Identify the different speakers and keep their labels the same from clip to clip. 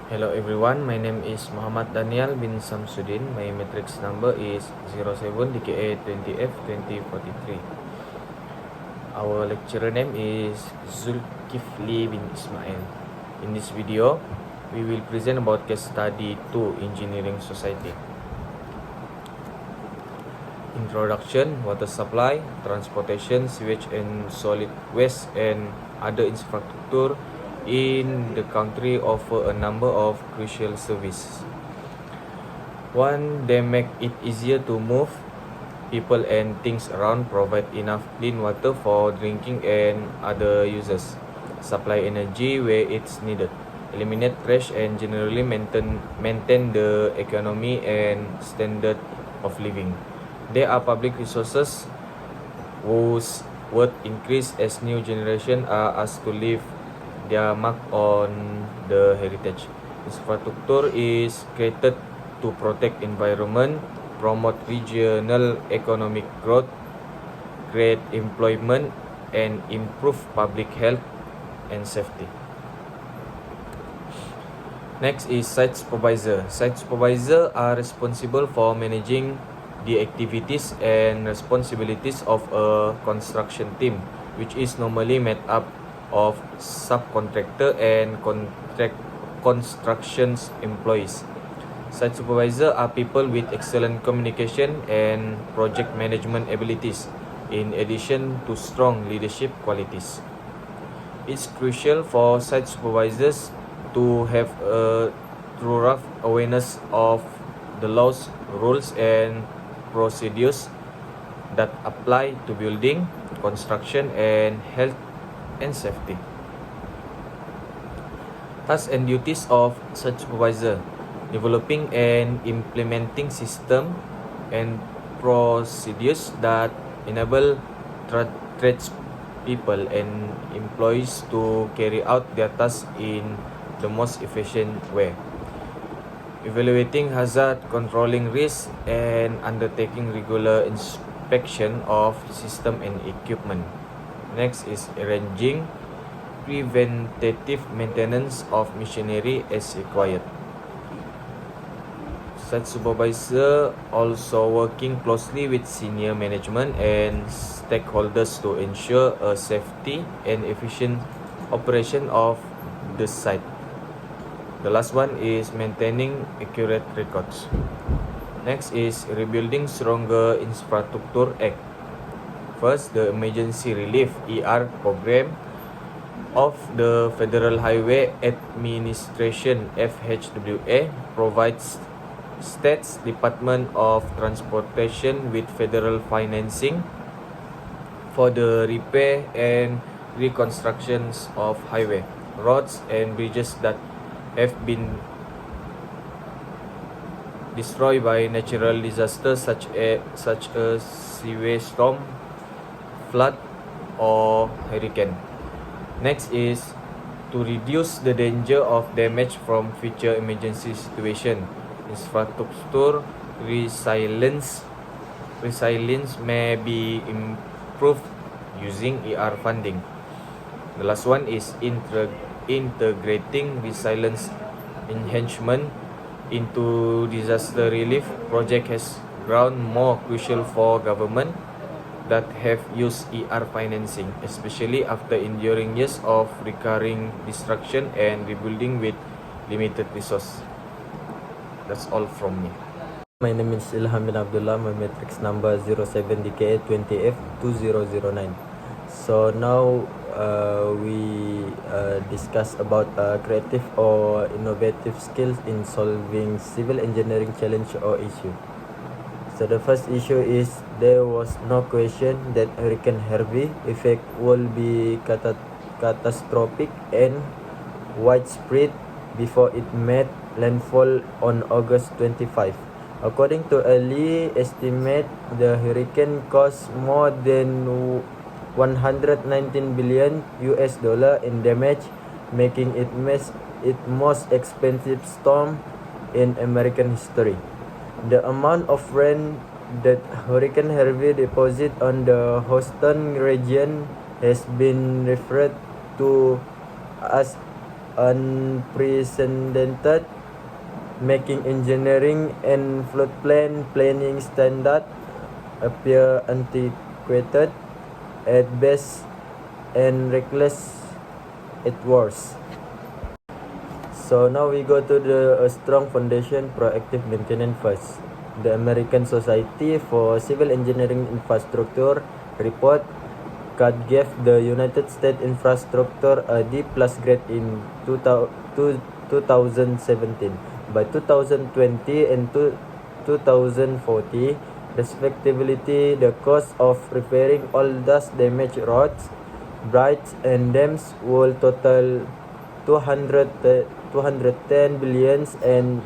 Speaker 1: Hello everyone, my name is Muhammad Daniel bin Samsudin. My matrix number is 07 DKA 20F 2043. Our lecturer name is Zulkifli bin Ismail. In this video, we will present about case study 2 Engineering Society. Introduction, water supply, transportation, sewage and solid waste and other infrastructure in the country offer a number of crucial services. One, they make it easier to move people and things around, provide enough clean water for drinking and other uses, supply energy where it's needed, eliminate trash and generally maintain the economy and standard of living. There are public resources whose worth increase as new generation are asked to leave their mark on the heritage. Infrastructure is created to protect environment, promote regional economic growth, create employment, and improve public health and safety. Next is site supervisor. Site supervisor are responsible for managing the activities and responsibilities of a construction team, which is normally made up of subcontractor and constructions employees. Site supervisor are people with excellent communication and project management abilities, in addition to strong leadership qualities. It's crucial for site supervisors to have a thorough awareness of the laws, rules, and procedures that apply to building, construction, and health and safety. Tasks and duties of such supervisor: developing and implementing system and procedures that enable tradespeople and employees to carry out their tasks in the most efficient way. Evaluating hazard, controlling risk, and undertaking regular inspection of system and equipment. Next is arranging preventative maintenance of machinery as required. Site supervisor also working closely with senior management and stakeholders to ensure a safety and efficient operation of the site. The last one is maintaining accurate records. Next is rebuilding stronger infrastructure act. First, the Emergency Relief ER program of the Federal Highway Administration (FHWA) provides State's Department of Transportation with federal financing for the repair and reconstructions of highway, roads, and bridges that have been destroyed by natural disasters such as severe storm, flood, or hurricane. Next is to reduce the danger of damage from future emergency situation. Infrastructure resilience may be improved using ER funding. The last one is integrating resilience enhancement into disaster relief project has grown more crucial for government that have used ER financing, especially after enduring years of recurring destruction and rebuilding with limited resource. That's all from me.
Speaker 2: My name is Ilham bin Abdullah. My matrix number 07DKA 20F 2009. So now we discuss about creative or innovative skills in solving civil engineering challenge or issue. So the first issue is there was no question that Hurricane Harvey effect will be catastrophic and widespread before it made landfall on August 25. According to early estimate, the hurricane cost more than $119 billion in damage, making it most expensive storm in American history. The amount of rain that Hurricane Harvey deposited on the Houston region has been referred to as unprecedented, making engineering and floodplain planning standard appear antiquated at best and reckless at worst. So now we go to the strong foundation, proactive maintenance first. The American Society for Civil Engineering Infrastructure report gave the United States infrastructure a D+ grade in 2017. By 2020 and 2040, respectively, the cost of repairing all dust-damaged roads, bridges, and dams will total 210 billions and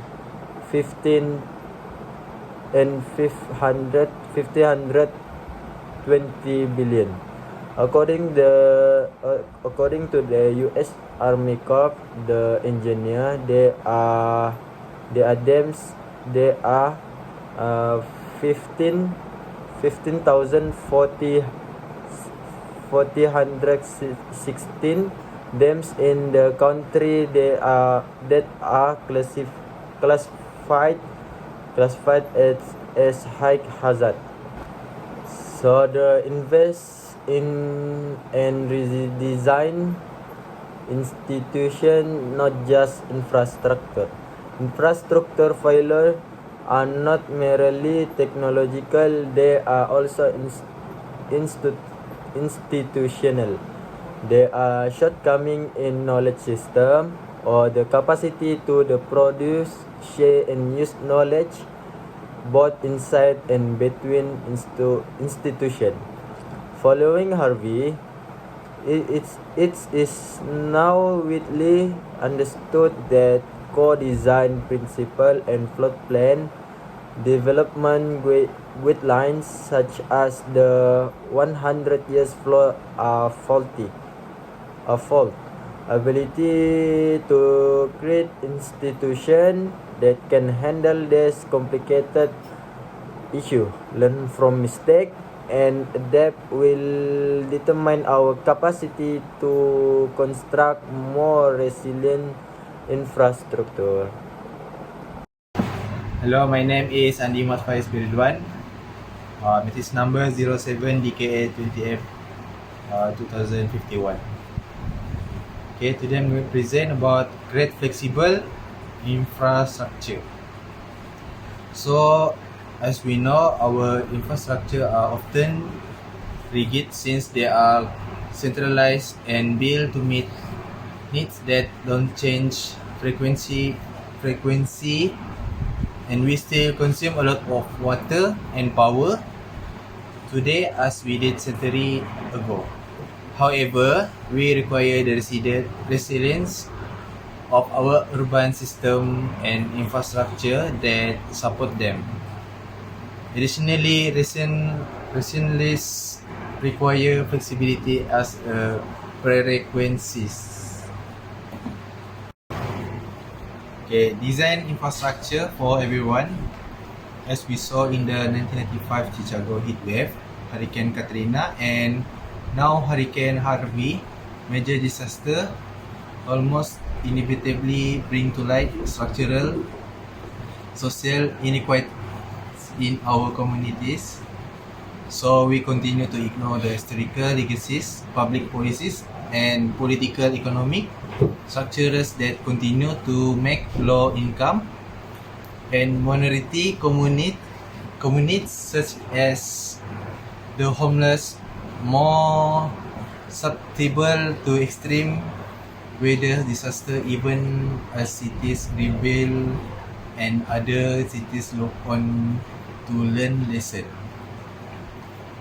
Speaker 2: 520 billion. According to the U.S. Army Corps, the engineer, there are uh, 1,416 dams in the country that are classified as high hazard. So the invest in and redesign institution, not just infrastructure. Infrastructure failure are not merely technological, they are also institutional. There are shortcomings in knowledge system or the capacity to produce, share, and use knowledge both inside and between institutions. Following Harvey, it is now widely understood that co-design principle and floodplain development guidelines such as the 100 years flood are faulty. Ability to create institution that can handle this complicated issue, learn from mistake, and adapt will determine our capacity to construct more resilient infrastructure.
Speaker 3: Hello, my name is Andi Masfaiz Biridwan. It is number 07 DKA 20F 2051. Okay, today we will present about great flexible infrastructure. So, as we know, our infrastructure are often rigid since they are centralized and built to meet needs that don't change frequency, and we still consume a lot of water and power today as we did century ago. However, we require the resilience of our urban system and infrastructure that support them. Additionally, resilience require flexibility as a prerequisite. Okay, design infrastructure for everyone. As we saw in the 1995 Chicago heatwave, Hurricane Katrina, and now Hurricane Harvey, major disaster almost inevitably bring to light structural social inequalities in our communities. So we continue to ignore the historical legacies, public policies, and political economic structures that continue to make low income and minority communities such as the homeless more susceptible to extreme weather disaster, even as cities rebuild and other cities look on to learn lesson.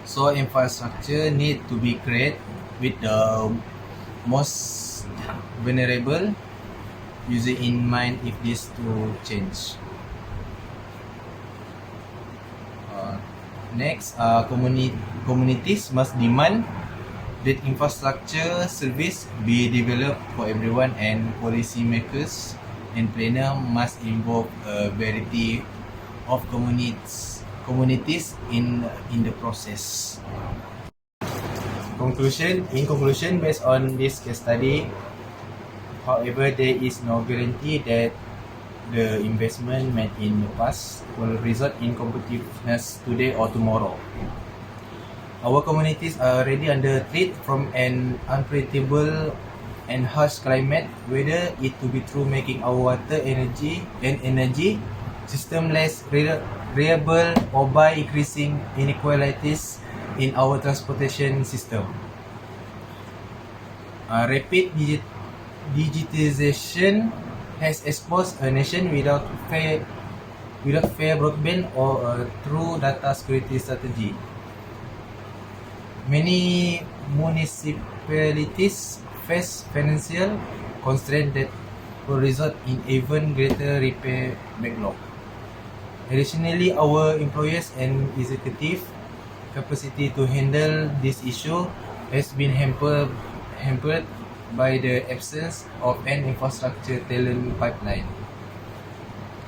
Speaker 3: So infrastructure need to be created with the most vulnerable user in mind if this to change. Next, communities must demand that infrastructure service be developed for everyone, and policymakers and planners must involve a variety of communities in the process. In conclusion, based on this case study, However, there is no guarantee that the investment made in the past will result in competitiveness today or tomorrow. Our communities are already under threat from an unpredictable and harsh climate, whether it to be through making our water energy system less reliable or by increasing inequalities in our transportation system. Rapid digitization has exposed a nation without fair broadband or a true data security strategy. Many municipalities face financial constraints that will result in even greater repair backlog. Additionally, our employers and executive capacity to handle this issue has been hampered by the absence of an infrastructure talent pipeline.